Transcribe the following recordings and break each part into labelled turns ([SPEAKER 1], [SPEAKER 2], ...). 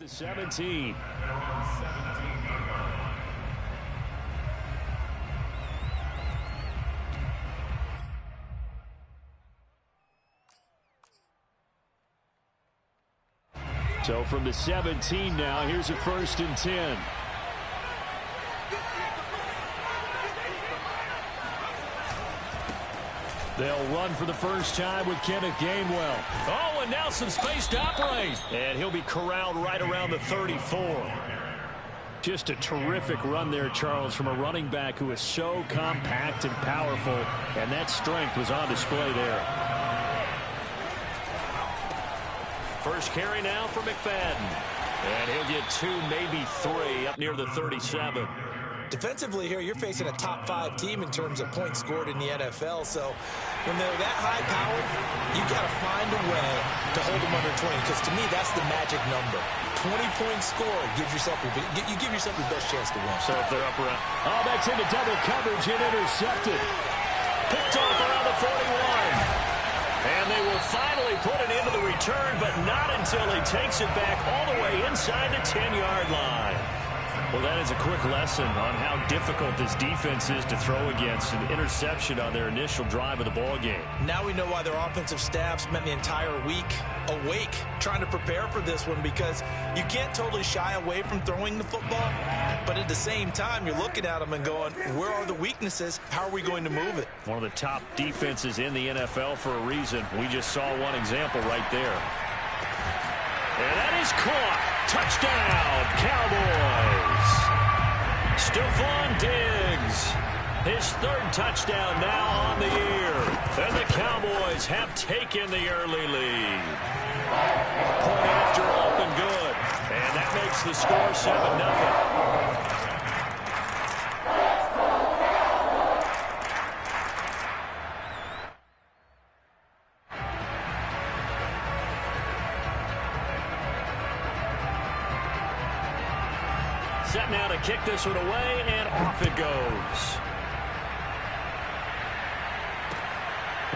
[SPEAKER 1] The 17. So from the 17 now, here's a 1st and 10. They'll run for the first time with Kenneth Gainwell. Oh, and now some space to operate. And he'll be corralled right around the 34. Just a terrific run there, Charles, from a running back who is so compact and powerful, and that strength was on display there. First carry now for McFadden. And he'll get 2, maybe 3 up near the 37.
[SPEAKER 2] Defensively here, you're facing a top 5 team in terms of points scored in the NFL. So when they're that high-powered, you got to find a way to hold them under 20. Because to me, that's the magic number. 20 points scored gives yourself you give yourself the best chance to win.
[SPEAKER 1] So if they're up around, oh, that's into double coverage and intercepted. Picked off around the 41. And they will finally put it into the return, but not until he takes it back all the way inside the 10-yard line. Well, that is a quick lesson on how difficult this defense is to throw against. An interception on their initial drive of the ball game.
[SPEAKER 2] Now we know why their offensive staff spent the entire week awake trying to prepare for this one, because you can't totally shy away from throwing the football, but at the same time you're looking at them and going, where are the weaknesses? How are we going to move it?
[SPEAKER 1] One of the top defenses in the NFL for a reason. We just saw one example right there. And that is caught. Touchdown, Cowboys. Stephon Diggs, his 3rd touchdown now on the year. And the Cowboys have taken the early lead. Point after up and good. And that makes the score 7-0. Set now to kick this one away, and off it goes.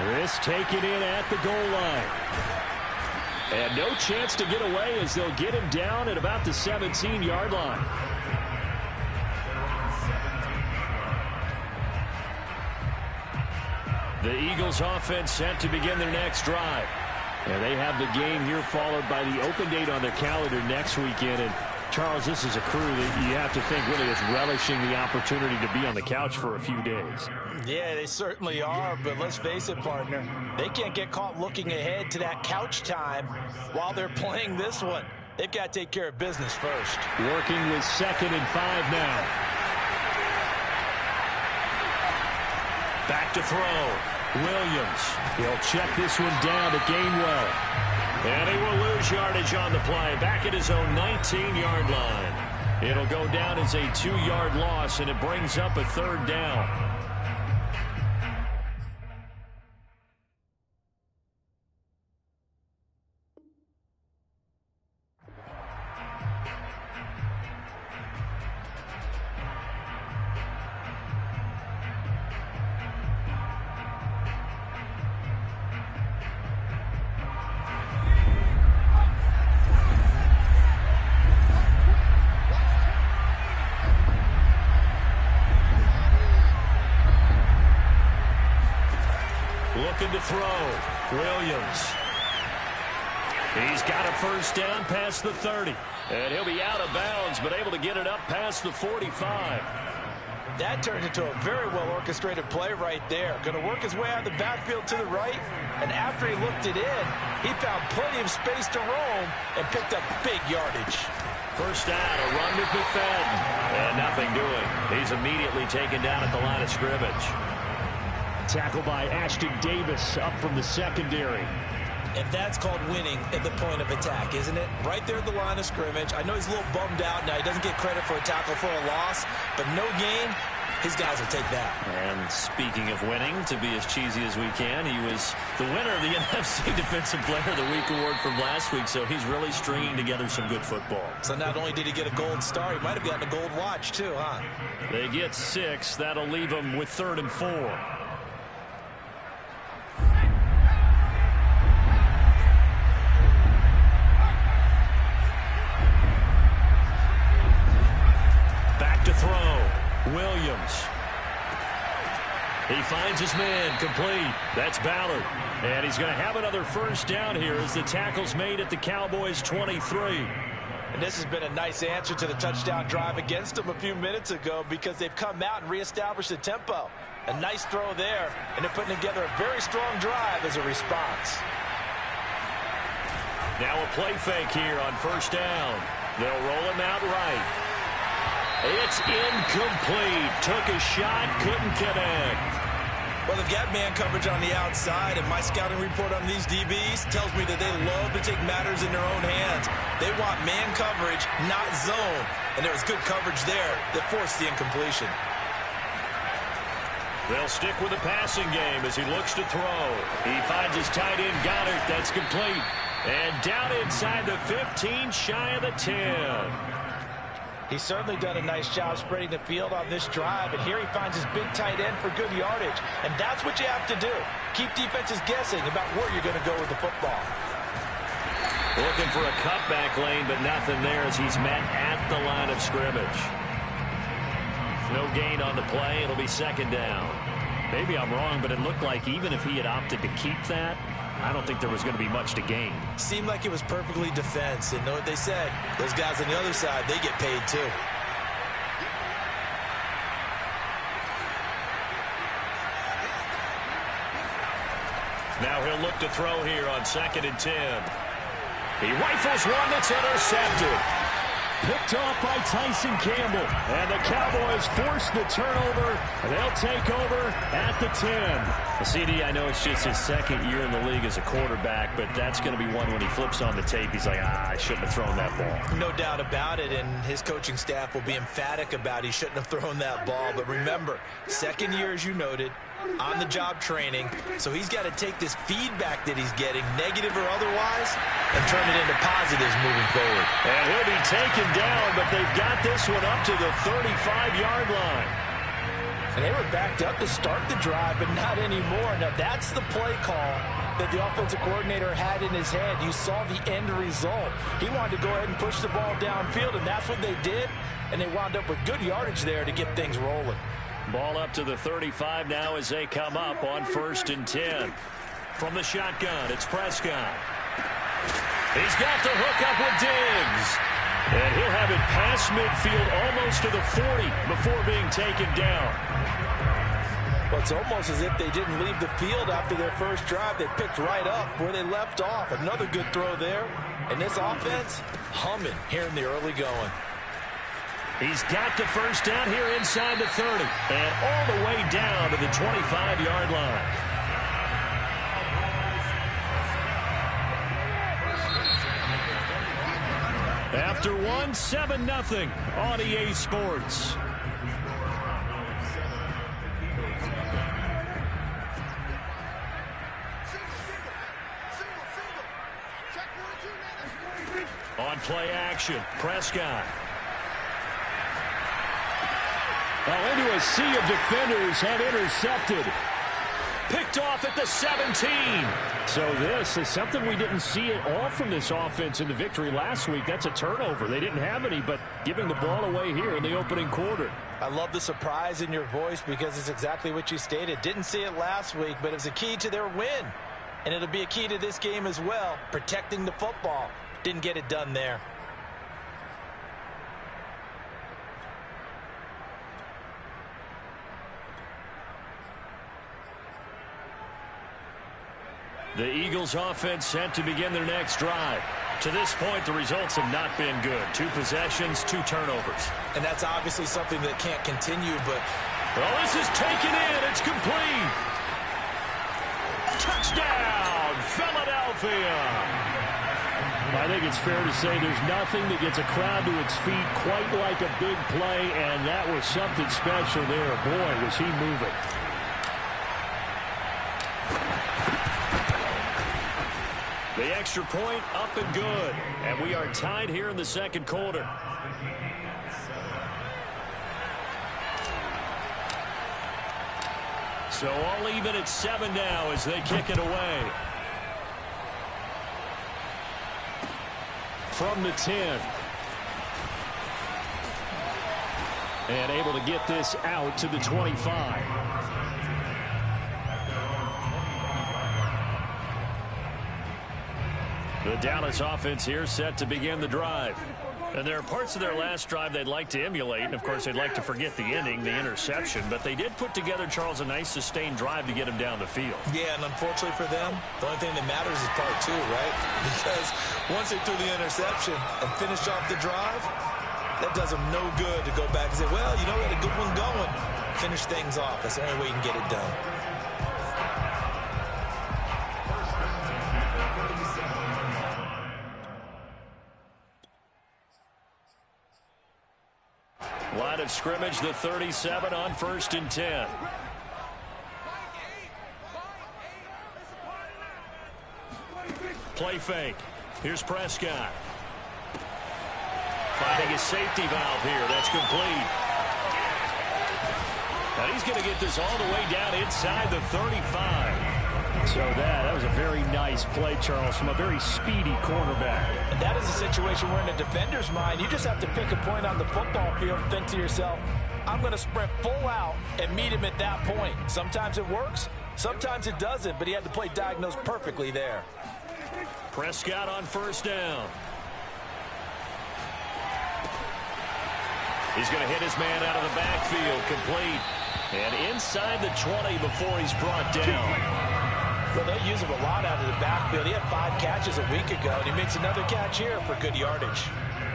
[SPEAKER 1] This taken in at the goal line. And no chance to get away as they'll get him down at about the 17-yard line. The Eagles offense set to begin their next drive. And they have the game here followed by the open date on their calendar next weekend. And Charles, this is a crew that you have to think really is relishing the opportunity to be on the couch for a few days.
[SPEAKER 2] Yeah, they certainly are, but let's face it, partner. They can't get caught looking ahead to that couch time while they're playing this one. They've got to take care of business first.
[SPEAKER 1] Working with 2nd and 5 now. Back to throw. Williams. He'll check this one down to Gainwell. And he will lose yardage on the play. Back at his own 19-yard line. It'll go down as a 2-yard loss, and it brings up a 3rd down. Looking to throw. Williams. He's got a 1st down past the 30. And he'll be out of bounds, but able to get it up past the 45.
[SPEAKER 2] That turned into a very well-orchestrated play right there. Going to work his way out of the backfield to the right. And after he looked it in, he found plenty of space to roam and picked up big yardage.
[SPEAKER 1] First down, a run with McFadden. And nothing doing. He's immediately taken down at the line of scrimmage. Tackle by Ashton Davis up from the secondary.
[SPEAKER 2] And that's called winning at the point of attack, isn't it? Right there at the line of scrimmage. I know he's a little bummed out now. He doesn't get credit for a tackle for a loss, but no gain, his guys will take that.
[SPEAKER 1] And speaking of winning, to be as cheesy as we can, he was the winner of the NFC Defensive Player of the Week award from last week, so he's really stringing together some good football.
[SPEAKER 2] So not only did he get a gold star, he might have gotten a gold watch too, huh?
[SPEAKER 1] They get 6. That'll leave them with 3rd and 4. finds his man, complete. That's Ballard. And he's going to have another first down here as the tackle's made at the Cowboys' 23.
[SPEAKER 2] And this has been a nice answer to the touchdown drive against them a few minutes ago because they've come out and reestablished the tempo. A nice throw there, and they're putting together a very strong drive as a response.
[SPEAKER 1] Now a play fake here on first down. They'll roll him out right. It's incomplete. Took a shot, couldn't connect.
[SPEAKER 2] Well, they've got man coverage on the outside, and my scouting report on these DBs tells me that they love to take matters in their own hands. They want man coverage, not zone. And there was good coverage there that forced the incompletion.
[SPEAKER 1] They'll stick with the passing game as he looks to throw. He finds his tight end, Goddard. That's complete. And down inside the 15, shy of the 10.
[SPEAKER 2] He's certainly done a nice job spreading the field on this drive, and here he finds his big tight end for good yardage. And that's what you have to do. Keep defenses guessing about where you're going to go with the football.
[SPEAKER 1] Looking for a cutback lane, but nothing there as he's met at the line of scrimmage. No gain on the play. It'll be second down. Maybe I'm wrong, but it looked like even if he had opted to keep that, I don't think there was going to be much to gain.
[SPEAKER 2] Seemed like it was perfectly defense. And know what they said? Those guys on the other side, they get paid too.
[SPEAKER 1] Now he'll look to throw here on 2nd and 10. He rifles one that's intercepted. Picked off by Tyson Campbell. And the Cowboys force the turnover. And they'll take over at the 10. CD, I know it's just his second year in the league as a quarterback, but that's going to be one when he flips on the tape. He's like, I shouldn't have thrown that ball.
[SPEAKER 2] No doubt about it, and his coaching staff will be emphatic about he shouldn't have thrown that ball. But remember, second year, as you noted, on-the-job training, so he's got to take this feedback that he's getting, negative or otherwise, and turn it into positives moving forward.
[SPEAKER 1] And he'll be taken down, but they've got this one up to the 35-yard line.
[SPEAKER 2] And they were backed up to start the drive, but not anymore. Now, that's the play call that the offensive coordinator had in his head. You saw the end result. He wanted to go ahead and push the ball downfield, and that's what they did, and they wound up with good yardage there to get things rolling.
[SPEAKER 1] Ball up to the 35 now as they come up on 1st and 10. From the shotgun, it's Prescott. He's got the hook up with Diggs. And he'll have it past midfield almost to the 40 before being taken down.
[SPEAKER 2] Well, it's almost as if they didn't leave the field after their first drive. They picked right up where they left off. Another good throw there. And this offense, humming here in the early going.
[SPEAKER 1] He's got the first down here inside the 30. And all the way down to the 25-yard line. After one, 7-0 on EA Sports. On play action, Prescott. Now into a sea of defenders and intercepted. Picked off at the 17. So this is something we didn't see at all from this offense in the victory last week. That's a turnover. They didn't have any, but giving the ball away here in the opening quarter.
[SPEAKER 2] I love the surprise in your voice because it's exactly what you stated. Didn't see it last week, but it was a key to their win. And it'll be a key to this game as well, protecting the football. Didn't get it done there.
[SPEAKER 1] The Eagles offense set to begin their next drive. To this point, the results have not been good. 2 possessions, 2 turnovers.
[SPEAKER 2] And that's obviously something that can't continue, but...
[SPEAKER 1] Well, this is taken in. It's complete. Touchdown, Philadelphia. I think it's fair to say there's nothing that gets a crowd to its feet quite like a big play, and that was something special there. Boy, was he moving. The extra point up and good. And we are tied here in the second quarter. So all even at 7 now as they kick it away. From the 10. And able to get this out to the 25. The Dallas offense here set to begin the drive. And there are parts of their last drive they'd like to emulate. And, of course, they'd like to forget the inning, the interception. But they did put together, Charles, a nice sustained drive to get him down the field.
[SPEAKER 2] Yeah, and unfortunately for them, the only thing that matters is part two, right? Because once they threw the interception and finished off the drive, that does them no good to go back and say, well, you know, we had a good one going. Finish things off. That's the only way you can get it done.
[SPEAKER 1] Line of scrimmage, the 37 on 1st and 10. Play fake. Here's Prescott. Finding his safety valve here. That's complete. And he's going to get this all the way down inside the 35.
[SPEAKER 3] So that was a very nice play, Charles, from a very speedy cornerback.
[SPEAKER 2] And that is a situation where in a defender's mind, you just have to pick a point on the football field and think to yourself, I'm going to sprint full out and meet him at that point. Sometimes it works, sometimes it doesn't, but he had to play diagnosed perfectly there.
[SPEAKER 1] Prescott on 1st down. He's going to hit his man out of the backfield, complete. And inside the 20 before he's brought down.
[SPEAKER 2] Well, they use him a lot out of the backfield. He had 5 catches a week ago, and he makes another catch here for good yardage.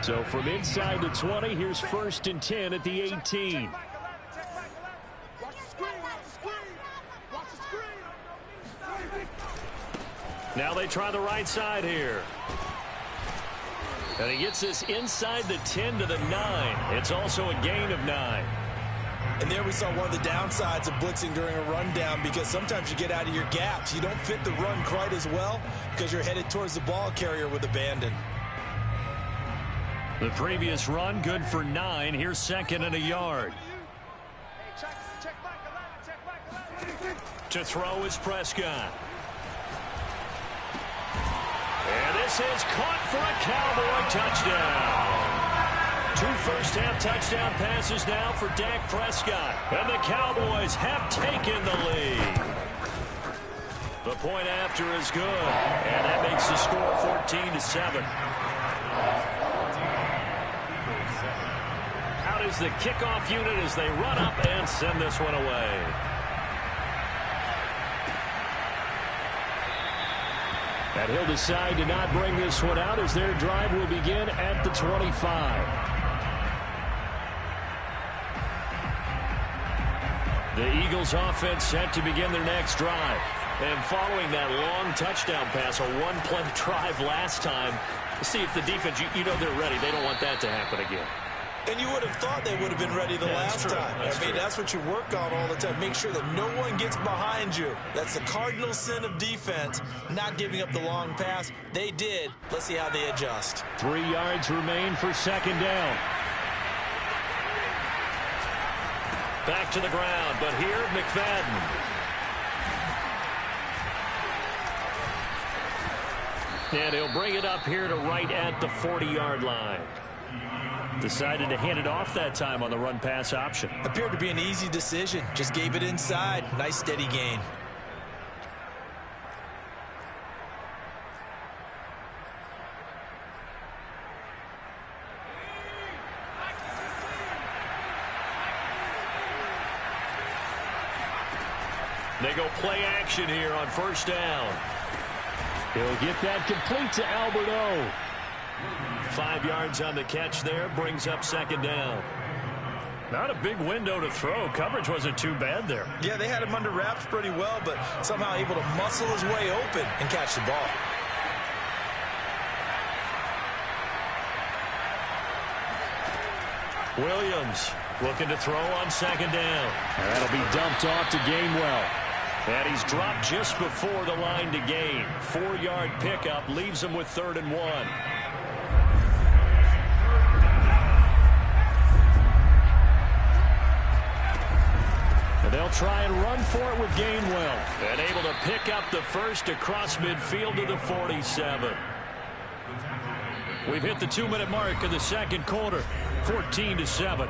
[SPEAKER 1] So from inside the 20, here's 1st and 10 at the 18. Now they try the right side here. And he gets this inside the 10 to the 9. It's also a gain of 9.
[SPEAKER 2] And there we saw one of the downsides of blitzing during a rundown, because sometimes you get out of your gaps. You don't fit the run quite as well because you're headed towards the ball carrier with abandon.
[SPEAKER 1] The previous run good for 9. Here's 2nd and a yard. To throw is Prescott. And this is caught for a Cowboy touchdown. 2 first-half touchdown passes now for Dak Prescott. And the Cowboys have taken the lead. The point after is good. And that makes the score 14-7. Out is the kickoff unit as they run up and send this one away. And he'll decide to not bring this one out as their drive will begin at the 25. The Eagles offense set to begin their next drive. And following that long touchdown pass, a one-play drive last time, see if the defense, you know they're ready. They don't want that to happen again.
[SPEAKER 2] And you would have thought they would have been ready the last time. That's what you work on all the time. Make sure that no one gets behind you. That's the cardinal sin of defense, not giving up the long pass. They did. Let's see how they adjust.
[SPEAKER 1] 3 yards remain for 2nd down. Back to the ground, but here, McFadden. And he'll bring it up here to right at the 40-yard line. Decided to hand it off that time on the run-pass option.
[SPEAKER 2] Appeared to be an easy decision. Just gave it inside. Nice steady gain.
[SPEAKER 1] They go play action here on 1st down. He'll get that complete to Albert O. 5 yards on the catch there, brings up 2nd down. Not a big window to throw. Coverage wasn't too bad there.
[SPEAKER 2] Yeah, they had him under wraps pretty well, but somehow able to muscle his way open and catch the ball.
[SPEAKER 1] Williams looking to throw on 2nd down. And that'll be dumped off to Gainwell. And he's dropped just before the line to gain. 4-yard pickup leaves him with 3rd and 1. And they'll try and run for it with Gainwell. And able to pick up the first across midfield to the 47. We've hit the 2-minute mark of the 2nd quarter. 14-7.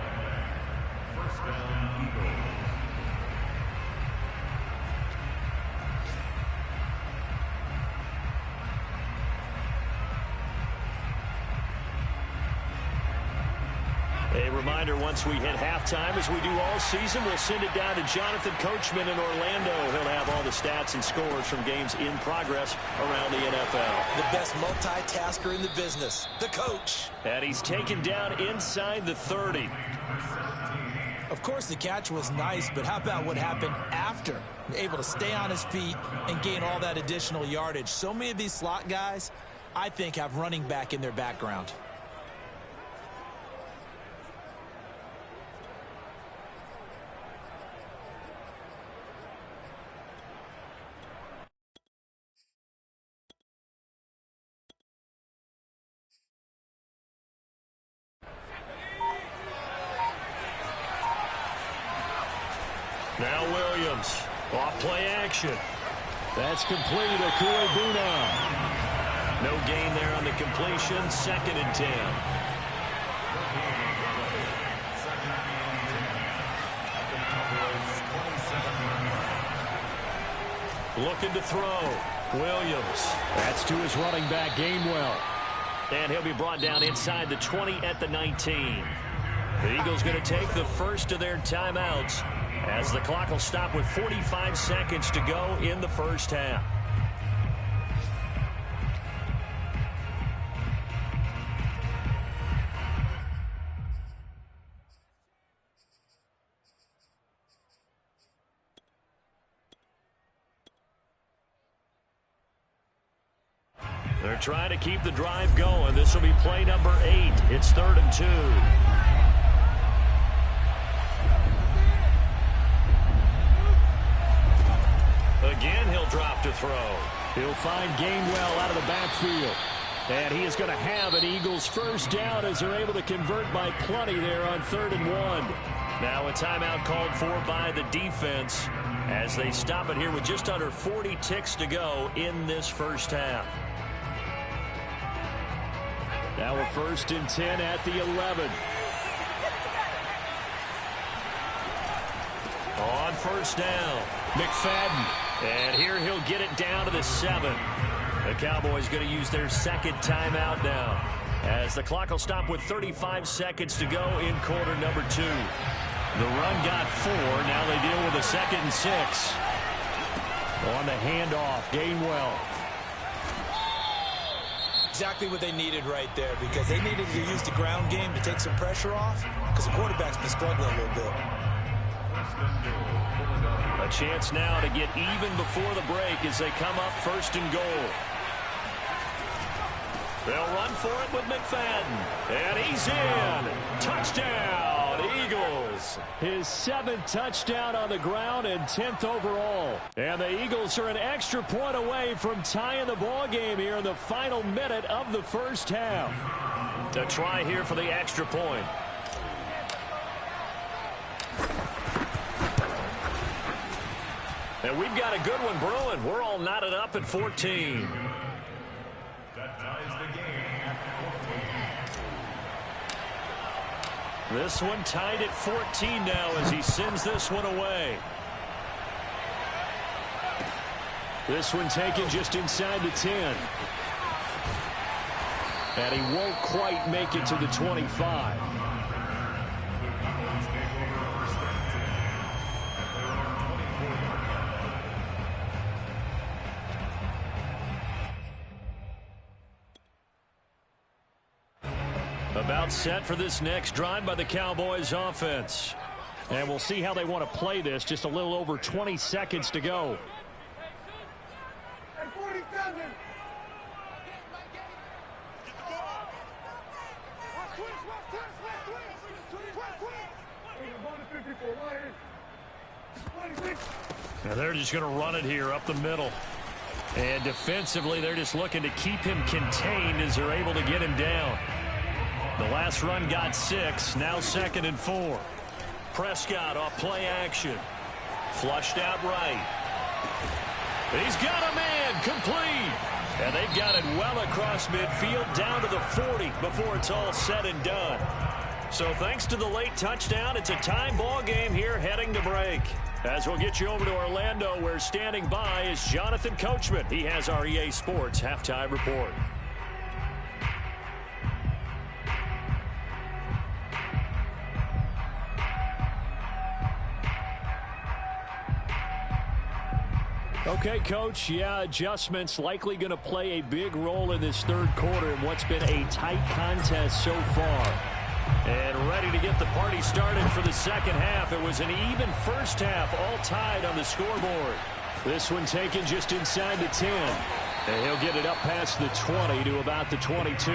[SPEAKER 1] A reminder, once we hit halftime, as we do all season, we'll send it down to Jonathan Coachman in Orlando. He'll have all the stats and scores from games in progress around the NFL.
[SPEAKER 2] The best multitasker in the business, the coach.
[SPEAKER 1] And he's taken down inside the 30.
[SPEAKER 2] Of course, the catch was nice, but how about what happened after? Able to stay on his feet and gain all that additional yardage. So many of these slot guys, I think, have running back in their background.
[SPEAKER 1] Now Williams, off play action.
[SPEAKER 3] That's complete. Okuebuna.
[SPEAKER 1] No gain there on the completion. 2nd and 10. Looking to throw. Williams.
[SPEAKER 3] That's to his running back, Gainwell.
[SPEAKER 1] And he'll be brought down inside the 20 at the 19. The Eagles going to take the first of their timeouts, as the clock will stop with 45 seconds to go in the first half. They're trying to keep the drive going. This will be play number 8. It's 3rd and 2. Again, he'll drop to throw.
[SPEAKER 3] He'll find Gainwell out of the backfield. And he is going to have an Eagles first down as they're able to convert by plenty there on 3rd and 1.
[SPEAKER 1] Now a timeout called for by the defense as they stop it here with just under 40 ticks to go in this first half.
[SPEAKER 3] Now a 1st and 10 at the 11.
[SPEAKER 1] On first down, McFadden. And here he'll get it down to the 7. The Cowboys going to use their 2nd timeout now, as the clock will stop with 35 seconds to go in quarter number 2. The run got 4. Now they deal with a 2nd and 6.
[SPEAKER 3] On the handoff, Gainwell.
[SPEAKER 2] Exactly what they needed right there, because they needed to use the ground game to take some pressure off, because the quarterback's been struggling a little bit.
[SPEAKER 1] A chance now to get even before the break as they come up 1st and goal. They'll run for it with McFadden. And he's in. Touchdown, Eagles.
[SPEAKER 3] His 7th touchdown on the ground and 10th overall. And the Eagles are an extra point away from tying the ball game here in the final minute of the first half.
[SPEAKER 1] To try here for the extra point. And we've got a good one brewing. We're all knotted up at 14. This one tied at 14 now as he sends this one away.
[SPEAKER 3] This one taken just inside the 10. And he won't quite make it to the 25.
[SPEAKER 1] About set for this next drive by the Cowboys offense.
[SPEAKER 3] And we'll see how they want to play this. Just a little over 20 seconds to go.
[SPEAKER 1] Now they're just going to run it here up the middle. And defensively, they're just looking to keep him contained as they're able to get him down. The last run got 6, now 2nd and 4. Prescott off play action. Flushed out right. He's got a man complete. And they've got it well across midfield down to the 40 before it's all said and done. So thanks to the late touchdown, it's a tie ball game here heading to break. As we'll get you over to Orlando, where standing by is Jonathan Coachman. He has our EA Sports halftime report.
[SPEAKER 3] Okay, Coach, yeah, adjustments likely going to play a big role in this third quarter in what's been a tight contest so far. And ready to get the party started for the second half. It was an even first half, all tied on the scoreboard. This one taken just inside the 10. And he'll get it up past the 20 to about the 22.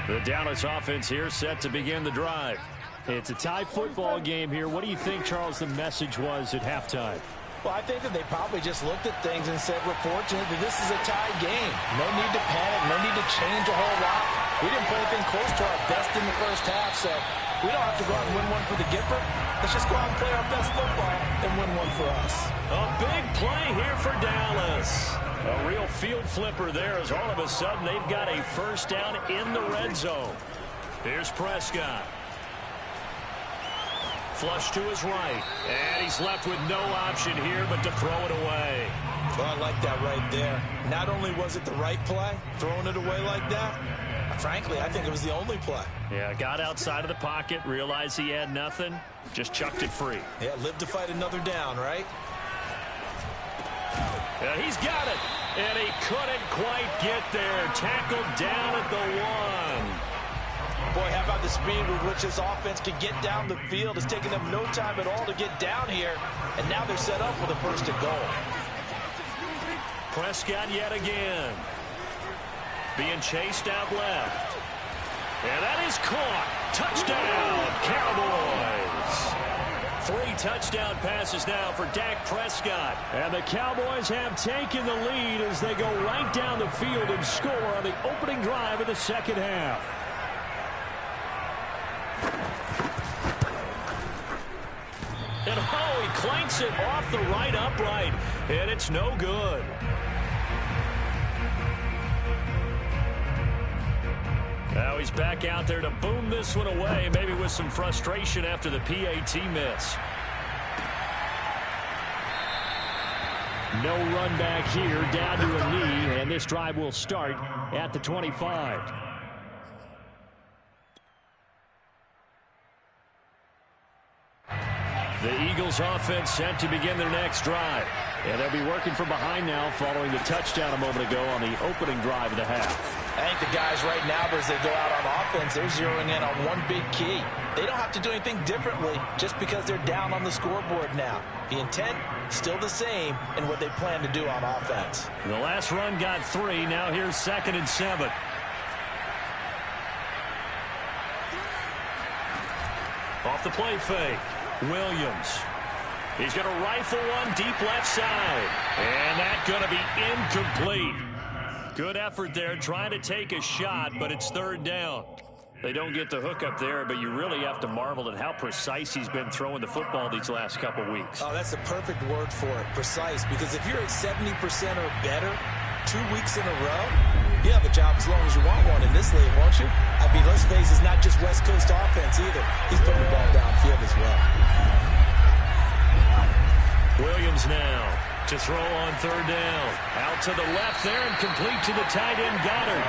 [SPEAKER 3] The Dallas offense here set to begin the drive. It's a tie football game here. What do you think, Charles, the message was at halftime?
[SPEAKER 2] Well, I think that they probably just looked at things and said, we're fortunate that this is a tie game. No need to panic, no need to change a whole lot. We didn't play anything close to our best in the first half, so we don't have to go out and win one for the Gipper. Let's just go out and play our best football and win one for us.
[SPEAKER 3] A big play here for Dallas. A real field flipper there as all of a sudden they've got a first down in the red zone. Here's Prescott. Flush to his right. And he's left with no option here but to throw it away.
[SPEAKER 2] Well, I like that right there. Not only was it the right play, throwing it away like that, frankly, I think it was the only play.
[SPEAKER 3] Yeah, got outside of the pocket, realized he had nothing, just chucked it free.
[SPEAKER 2] Yeah, live to fight another down, right?
[SPEAKER 3] He's got it, and he couldn't quite get there. Tackled down at the 1.
[SPEAKER 2] Boy, how about the speed with which this offense can get down the field? It's taken them no time at all to get down here, and now they're set up for the first and goal.
[SPEAKER 3] Prescott yet again. Being chased out left. And that is caught. Touchdown, Cowboys. 3 touchdown passes now for Dak Prescott. And the Cowboys have taken the lead as they go right down the field and score on the opening drive of the second half. And oh, he clanks it off the right upright. And it's no good. Now he's back out there to boom this one away, maybe with some frustration after the PAT miss. No run back here, down to a knee, and this drive will start at the 25. The Eagles offense set to begin their next drive. And they'll be working from behind now following the touchdown a moment ago on the opening drive of the half.
[SPEAKER 2] I think the guys right now, as they go out on offense, they're zeroing in on one big key. They don't have to do anything differently just because they're down on the scoreboard now. The intent, still the same in what they plan to do on offense.
[SPEAKER 3] The last run got 3. Now here's 2nd and 7. Off the play fake. Williams. He's going to rifle one deep left side. And that's going to be incomplete. Good effort there trying to take a shot, but it's 3rd down. They don't get the hook up there, but you really have to marvel at how precise he's been throwing the football these last couple weeks.
[SPEAKER 2] Oh, that's the perfect word for it, precise, because if you're at 70% or better 2 weeks in a row, you have a job as long as you want one in this league, won't you? I mean, let's face it, it's not just West Coast offense either. He's putting the ball downfield as well.
[SPEAKER 3] Williams now to throw on 3rd down. Out to the left there and complete to the tight end Goddard.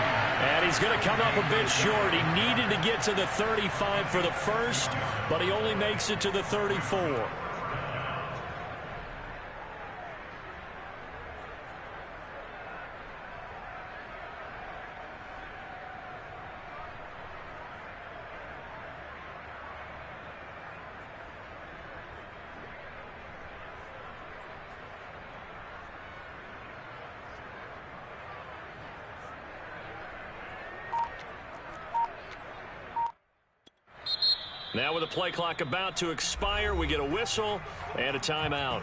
[SPEAKER 3] And he's going to come up a bit short. He needed to get to the 35 for the first, but he only makes it to the 34. Now with the play clock about to expire, we get a whistle and a timeout.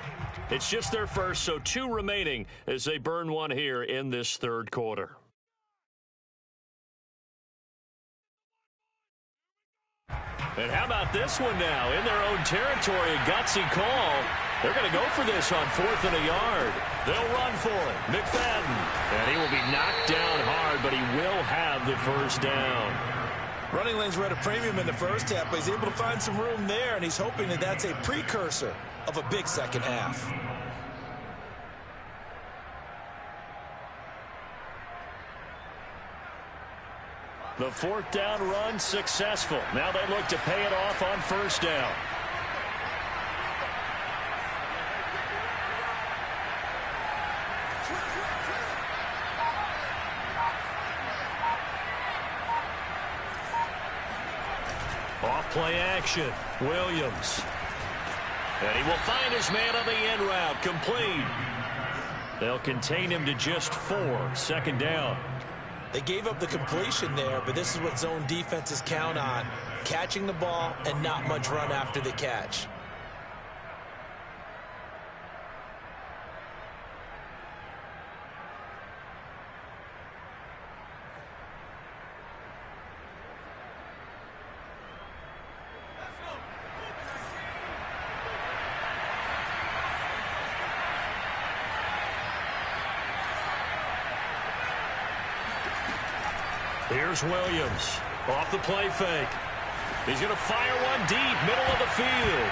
[SPEAKER 3] It's just their first, so 2 remaining as they burn one here in this 3rd quarter. And how about this one now? In their own territory, a gutsy call. They're going to go for this on 4th and a yard. They'll run for it. McFadden. And he will be knocked down hard, but he will have the first down.
[SPEAKER 2] Running lanes were at a premium in the first half, but he's able to find some room there, and he's hoping that that's a precursor of a big second half.
[SPEAKER 3] The 4th down run successful. Now they look to pay it off on 1st down. Off play action. Williams. And he will find his man on the end route. Complete. They'll contain him to just 4. 2nd down.
[SPEAKER 2] They gave up the completion there, but this is what zone defenses count on. Catching the ball and not much run after the catch.
[SPEAKER 3] Here's Williams off the play fake. He's going to fire one deep, middle of the field.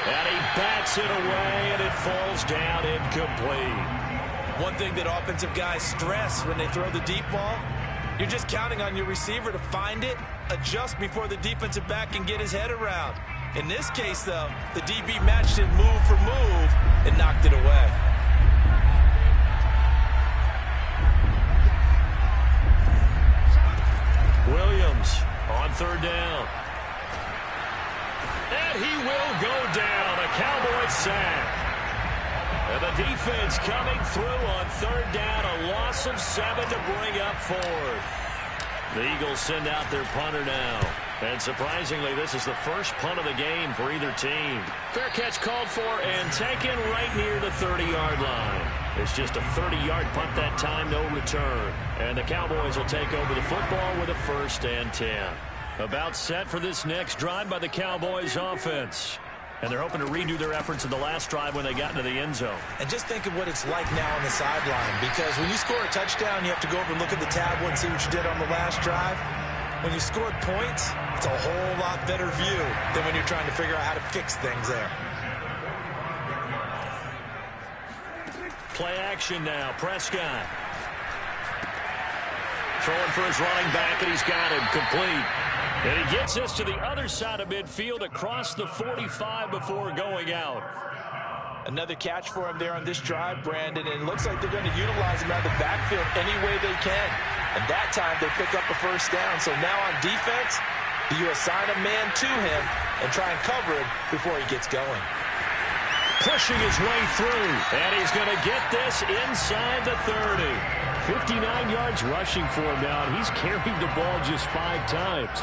[SPEAKER 3] And he bats it away, and it falls down incomplete.
[SPEAKER 2] One thing that offensive guys stress when they throw the deep ball, you're just counting on your receiver to find it, adjust before the defensive back can get his head around. In this case, though, the DB matched it move for move and knocked it away.
[SPEAKER 3] Williams on 3rd down. And he will go down. A Cowboy sack. And the defense coming through on 3rd down. A loss of 7 to bring up 4th. The Eagles send out their punter now. And surprisingly, this is the first punt of the game for either team. Fair catch called for and taken right near the 30-yard line. It's just a 30-yard punt that time, no return. And the Cowboys will take over the football with a 1st and 10. About set for this next drive by the Cowboys offense. And they're hoping to redo their efforts in the last drive when they got into the end zone.
[SPEAKER 2] And just think of what it's like now on the sideline. Because when you score a touchdown, you have to go over and look at the tablet and see what you did on the last drive. When you scored points, it's a whole lot better view than when you're trying to figure out how to fix things there.
[SPEAKER 3] Play action now. Prescott. Throwing for his running back, and he's got him complete. And he gets this to the other side of midfield across the 45 before going out.
[SPEAKER 2] Another catch for him there on this drive, Brandon, and it looks like they're going to utilize him out of the backfield any way they can. And that time they pick up a 1st down. So now on defense, you assign a man to him and try and cover him before he gets going.
[SPEAKER 3] Pushing his way through, and he's going to get this inside the 30. 59 yards rushing for him now, and he's carried the ball just 5 times.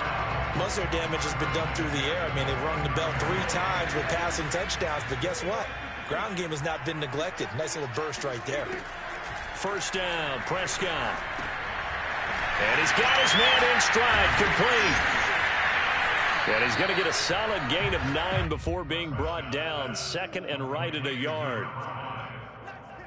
[SPEAKER 2] Most of their damage has been done through the air. I mean, they've rung the bell 3 times with passing touchdowns, but guess what? Ground game has not been neglected. Nice little burst right there.
[SPEAKER 3] 1st down, Prescott. And he's got his man in stride, complete. And he's going to get a solid gain of 9 before being brought down. 2nd and right at a yard.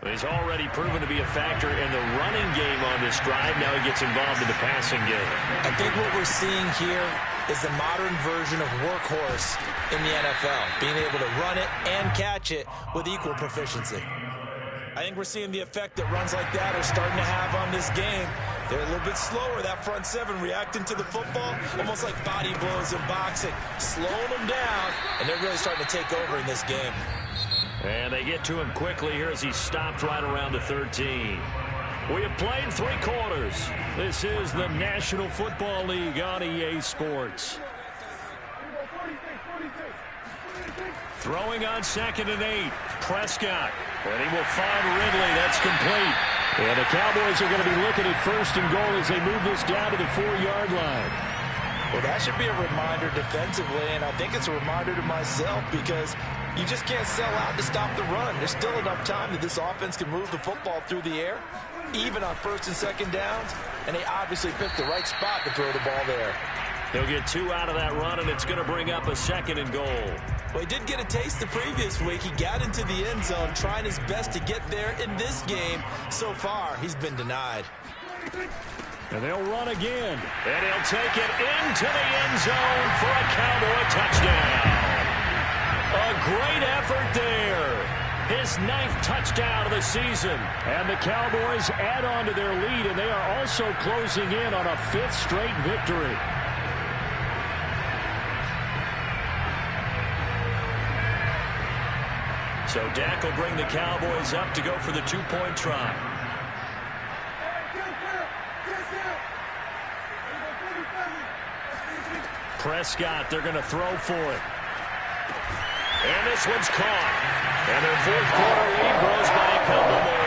[SPEAKER 3] He's already proven to be a factor in the running game on this drive. Now he gets involved in the passing game.
[SPEAKER 2] I think what we're seeing here is the modern version of workhorse in the NFL, being able to run it and catch it with equal proficiency. I think we're seeing the effect that runs like that are starting to have on this game. They're a little bit slower, that front 7 reacting to the football, almost like body blows in boxing, slowing them down, and they're really starting to take over in this game.
[SPEAKER 3] And they get to him quickly here as he stopped right around the 13. We have played 3 quarters. This is the National Football League on EA Sports. Throwing on 2nd and 8. Prescott. And he will find Ridley. That's complete. And the Cowboys are going to be looking at 1st and goal as they move this down to the 4-yard line.
[SPEAKER 2] Well, that should be a reminder defensively, and I think it's a reminder to myself because you just can't sell out to stop the run. There's still enough time that this offense can move the football through the air, even on 1st and 2nd downs, and they obviously picked the right spot to throw the ball there.
[SPEAKER 3] He'll get 2 out of that run, and it's going to bring up a 2nd and goal.
[SPEAKER 2] Well, he did get a taste the previous week. He got into the end zone, trying his best to get there in this game. So far, he's been denied.
[SPEAKER 3] And they'll run again. And he'll take it into the end zone for a Cowboy touchdown. A great effort there. His 9th touchdown of the season. And the Cowboys add on to their lead, and they are also closing in on a 5th straight victory. So Dak will bring the Cowboys up to go for the 2-point try. Prescott, they're going to throw for it. And this one's caught. And their 4th quarter lead grows by a couple more.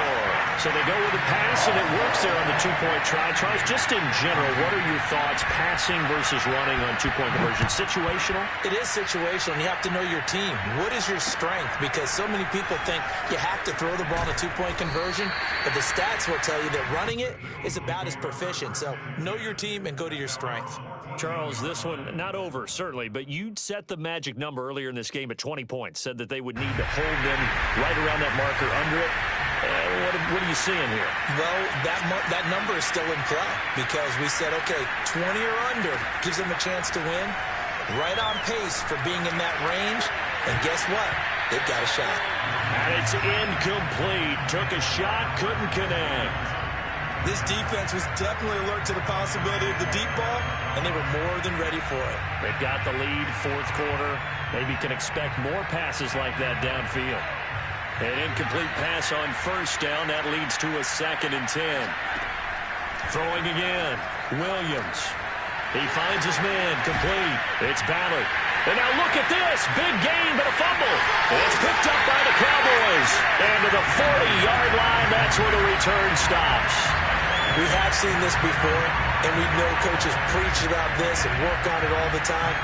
[SPEAKER 3] So they go with the pass, and it works there on the 2-point try. Charles, just in general, what are your thoughts, passing versus running on 2-point conversion? Situational?
[SPEAKER 2] It is situational, and you have to know your team. What is your strength? Because so many people think you have to throw the ball on a 2-point conversion, but the stats will tell you that running it is about as proficient. So know your team and go to your strength.
[SPEAKER 3] Charles, this one not over, certainly, but you set the magic number earlier in this game at 20 points, said that they would need to hold them right around that marker under it. What are you seeing here?
[SPEAKER 2] Well, that number is still in play because we said, okay, 20 or under gives them a chance to win. Right on pace for being in that range. And guess what? They've got a shot.
[SPEAKER 3] And it's incomplete. Took a shot, couldn't connect.
[SPEAKER 2] This defense was definitely alert to the possibility of the deep ball, and they were more than ready for it.
[SPEAKER 3] They've got the lead, 4th quarter. Maybe can expect more passes like that downfield. An incomplete pass on 1st down. That leads to a 2nd and 10. Throwing again. Williams. He finds his man. Complete. It's Ballard. And now look at this. Big gain, but a fumble. It's picked up by the Cowboys. And to the 40-yard line, that's where the return stops.
[SPEAKER 2] We have seen this before, and we know coaches preach about this and work on it all the time.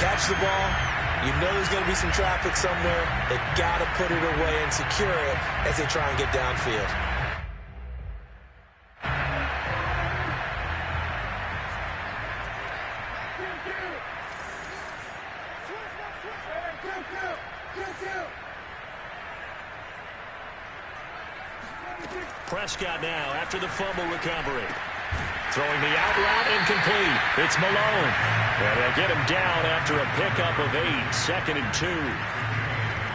[SPEAKER 2] Catch the ball. You know there's going to be some traffic somewhere. They got to put it away and secure it as they try and get downfield.
[SPEAKER 3] Prescott now after the fumble recovery. Throwing the out route, incomplete. It's Malone. And they'll get him down after a pickup of 8, 2nd and 2.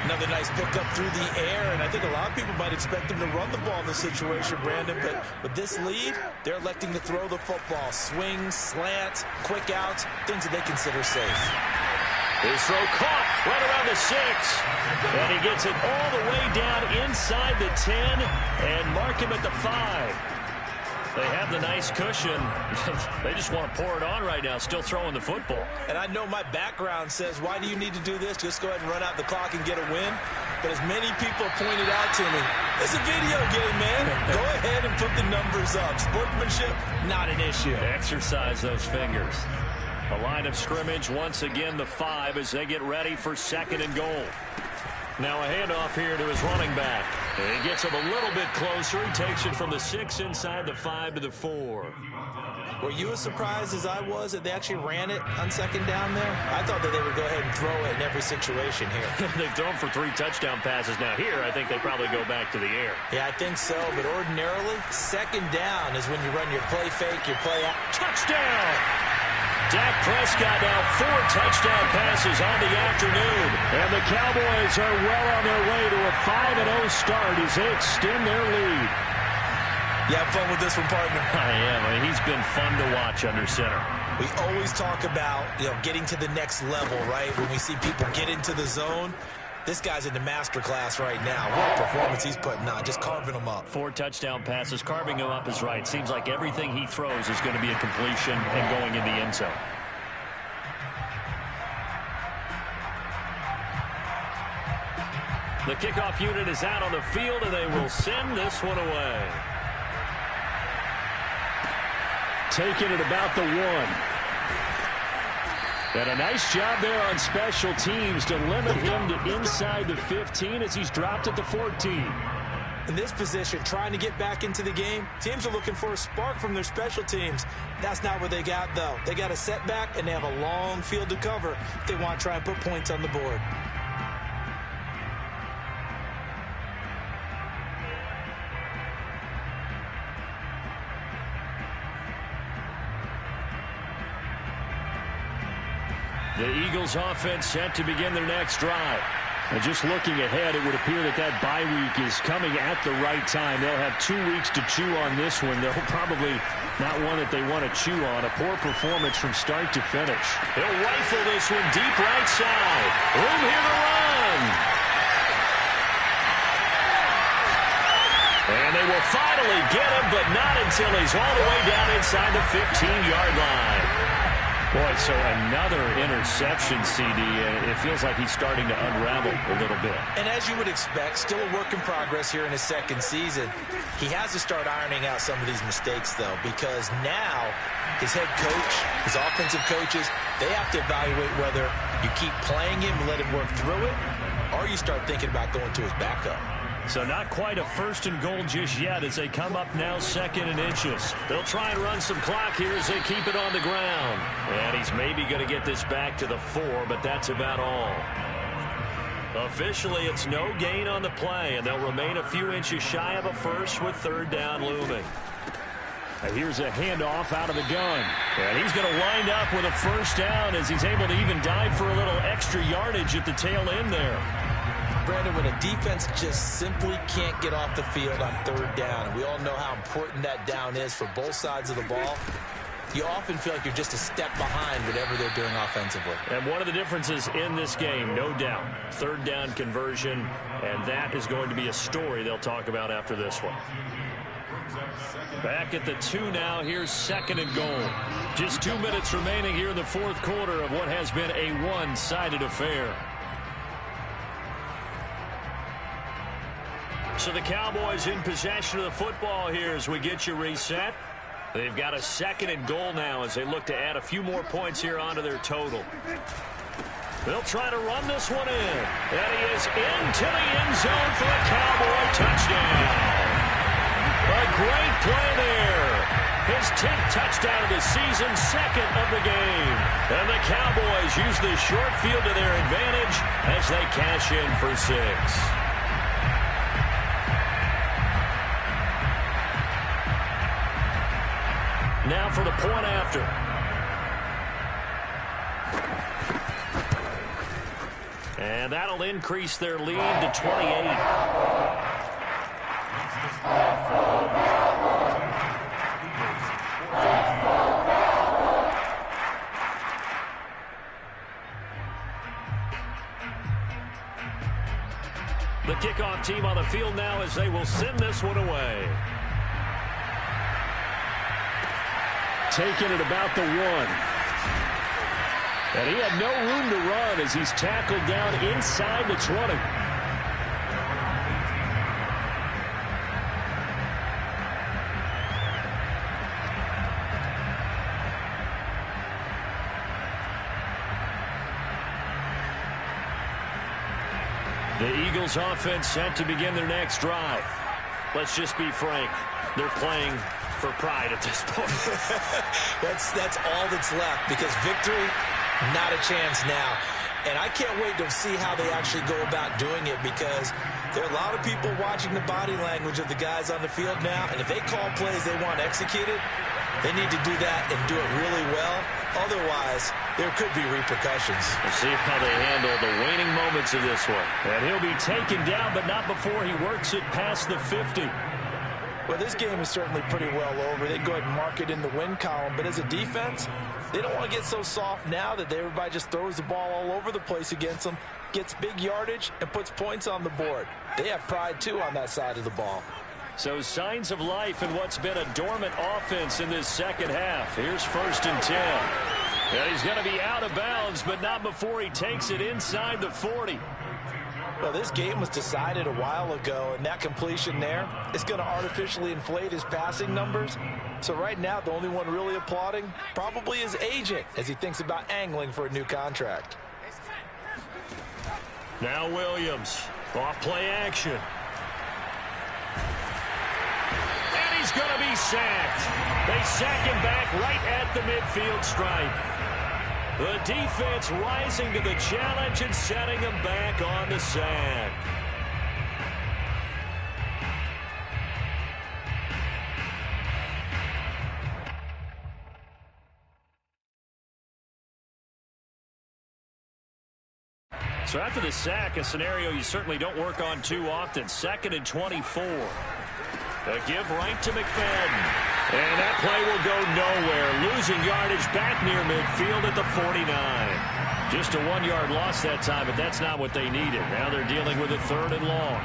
[SPEAKER 2] Another nice pickup through the air, and I think a lot of people might expect them to run the ball in this situation, Brandon, but with this lead, they're electing to throw the football. Swings, slants, quick outs, things that they consider safe.
[SPEAKER 3] His throw caught right around the 6. And he gets it all the way down inside the 10 and mark him at the 5. They have the nice cushion. They just want to pour it on right now, still throwing the football.
[SPEAKER 2] And I know my background says, why do you need to do this? Just go ahead and run out the clock and get a win. But as many people pointed out to me, it's a video game, man. Go ahead and put the numbers up. Sportsmanship, not an issue.
[SPEAKER 3] Exercise those fingers. The line of scrimmage, once again, the 5 as they get ready for 2nd and goal. Now a handoff here to his running back. And he gets him a little bit closer. He takes it from the 6 inside the 5 to the 4.
[SPEAKER 2] Were you as surprised as I was that they actually ran it on 2nd down there? I thought that they would go ahead and throw it in every situation here.
[SPEAKER 3] They've thrown for 3 touchdown passes. Now here, I think they probably go back to the air.
[SPEAKER 2] Yeah, I think so. But ordinarily, 2nd down is when you run your play fake, your play out.
[SPEAKER 3] Touchdown! Dak Prescott now 4 touchdown passes on the afternoon. And the Cowboys are well on their way to a 5-0 start as they extend their lead.
[SPEAKER 2] You have fun with this one, partner?
[SPEAKER 3] I am. I mean, he's been fun to watch under center.
[SPEAKER 2] We always talk about, getting to the next level, right? When we see people get into the zone. This guy's in the master class right now. What a performance he's putting on, just carving them up.
[SPEAKER 3] 4 touchdown passes. Carving him up is right. Seems like everything he throws is going to be a completion and going in the end zone. The kickoff unit is out on the field, and they will send this one away. Taking it about the 1. And a nice job there on special teams to limit him to inside the 15 as he's dropped at the 14.
[SPEAKER 2] In this position, trying to get back into the game, teams are looking for a spark from their special teams. That's not what they got, though. They got a setback, and they have a long field to cover if they want to try and put points on the board.
[SPEAKER 3] The Eagles offense set to begin their next drive. And just looking ahead, it would appear that that bye week is coming at the right time. They'll have 2 weeks to chew on this one. They'll probably not one that they want to chew on. A poor performance from start to finish. They'll rifle this one deep right side. Room here to run. And they will finally get him, but not until he's all the way down inside the 15-yard line. Boy, so another interception, CD. It feels like he's starting to unravel a little bit.
[SPEAKER 2] And as you would expect, still a work in progress here in his second season. He has to start ironing out some of these mistakes, though, because now his head coach, his offensive coaches, they have to evaluate whether you keep playing him and let him work through it, or you start thinking about going to his backup.
[SPEAKER 3] So not quite a first and goal just yet as they come up now 2nd and inches. They'll try and run some clock here as they keep it on the ground. And he's maybe going to get this back to the 4, but that's about all. Officially, it's no gain on the play, and they'll remain a few inches shy of a first with 3rd down looming. And here's a handoff out of the gun. And he's going to wind up with a 1st down as he's able to even dive for a little extra yardage at the tail end there.
[SPEAKER 2] Brandon, when a defense just simply can't get off the field on 3rd down, and we all know how important that down is for both sides of the ball, you often feel like you're just a step behind whatever they're doing offensively.
[SPEAKER 3] And one of the differences in this game, no doubt, 3rd down conversion, and that is going to be a story they'll talk about after this one. Back at the 2 now. Here's 2nd and goal. Just 2 minutes remaining here in the 4th quarter of what has been a one-sided affair. So the Cowboys in possession of the football here as we get you reset. They've got a 2nd and goal now as they look to add a few more points here onto their total. They'll try to run this one in. And he is into the end zone for a Cowboy touchdown. A great play there. His 10th touchdown of the season, 2nd of the game. And the Cowboys use the short field to their advantage as they cash in for 6. Now for the point after. And that'll increase their lead to 28. The kickoff team on the field now as they will send this one away. Taking it about the 1. And he had no room to run as he's tackled down inside the 20. The Eagles offense set to begin their next drive. Let's just be frank. They're playing for pride at this point.
[SPEAKER 2] That's all that's left, because victory, not a chance now. And I can't wait to see how they actually go about doing it, because there are a lot of people watching the body language of the guys on the field now, and if they call plays they want executed, they need to do that and do it really well. Otherwise, there could be repercussions.
[SPEAKER 3] We'll see how they handle the waning moments of this one. And he'll be taken down, but not before he works it past the 50.
[SPEAKER 2] Well, this game is certainly pretty well over. They'd go ahead and mark it in the win column. But as a defense, they don't want to get so soft now that everybody just throws the ball all over the place against them, gets big yardage, and puts points on the board. They have pride, too, on that side of the ball.
[SPEAKER 3] So signs of life in what's been a dormant offense in this second half. Here's 1st and 10. And he's going to be out of bounds, but not before he takes it inside the 40.
[SPEAKER 2] Well, this game was decided a while ago, and that completion there is going to artificially inflate his passing numbers. So right now, the only one really applauding probably his agent as he thinks about angling for a new contract.
[SPEAKER 3] Now Williams, off play action. sacked. They sack him back right at the midfield stripe. The defense rising to the challenge and setting him back on the sack. So after the sack, a scenario you certainly don't work on too often. 2nd and 24. A give right to McFadden. And that play will go nowhere. Losing yardage back near midfield at the 49. Just a 1-yard loss that time, but that's not what they needed. Now they're dealing with a 3rd and long.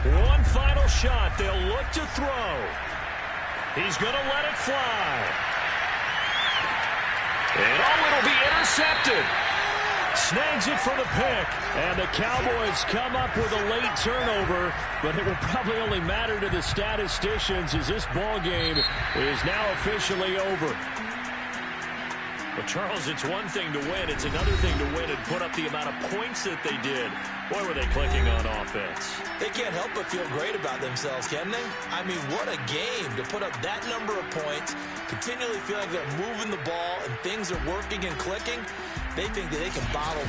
[SPEAKER 3] One final shot. They'll look to throw. He's going to let it fly. And it'll be intercepted. Snags it for the pick. And the Cowboys come up with a late turnover, but it will probably only matter to the statisticians as this ball game is now officially over. But, Charles, it's one thing to win. It's another thing to win and put up the amount of points that they did. Boy, were they clicking on offense.
[SPEAKER 2] They can't help but feel great about themselves, can they? I mean, what a game to put up that number of points, continually feel like they're moving the ball and things are working and clicking. They think that they can bottle this.